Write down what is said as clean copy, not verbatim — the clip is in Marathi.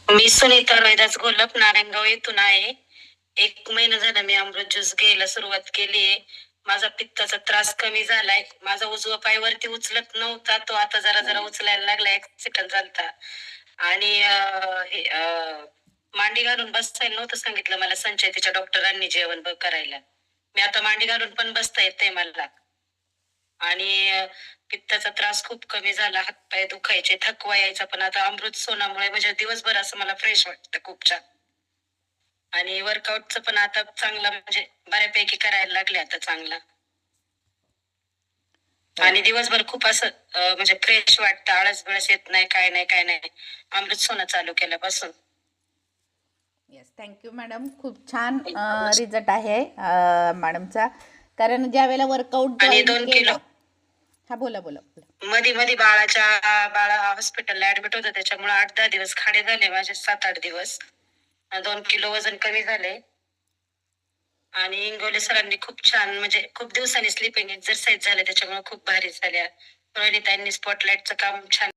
मी सुनीता रोहिदास घोलप नारायणगाव येथून आहे. 1 महिना झाला मी अमृत ज्यूस घ्यायला सुरुवात केलीये. माझा पित्ताचा त्रास कमी झालाय. माझा उजवा पाय वरती उचलत नव्हता, तो आता जरा जरा उचलायला लागला. ऍक्सिडेंट झालता. आणि मांडी घालून बसायला नव्हतं सांगितलं मला संचयतीच्या डॉक्टरांनी जेवण करायला. मी आता मांडी घालून पण बसता येते मला. आणि पित्ताचा त्रास खूप कमी झाला. हातपाय दुखायचे, थकवा यायचा, पण आता अमृत सोनामुळे म्हणजे दिवसभर असं मला फ्रेश वाटतं खूप छान. आणि वर्कआउटचं पण आता चांगलं म्हणजे बऱ्यापैकी करायला लागले आता चांगलं. आणि दिवसभर खूप असं म्हणजे फ्रेश वाटतं, आळस बिळस येत नाही, काय नाही काय नाही अमृत सोना चालू केल्यापासून. Yes, thank you madam. खूप छान रिझल्ट आहे मॅडमचा. कारण ज्या वेळेला वर्कआउट आणि जॉईन 2 केला. किलो हा बोला बोला बोला. मध्ये बाळा हॉस्पिटलला ऍडमिट होतं, त्याच्यामुळे 8-10 दिवस खाडे झाले माझे, 7-8 दिवस. 2 किलो वजन कमी झाले. आणि इंगोले सरांनी खूप छान म्हणजे खूप दिवसांनी स्लिपिंग एक्सरसाइज झाले, त्याच्यामुळे खूप भारी झाल्या. रोहिणीताईंनी स्पॉटलाइटचं काम छान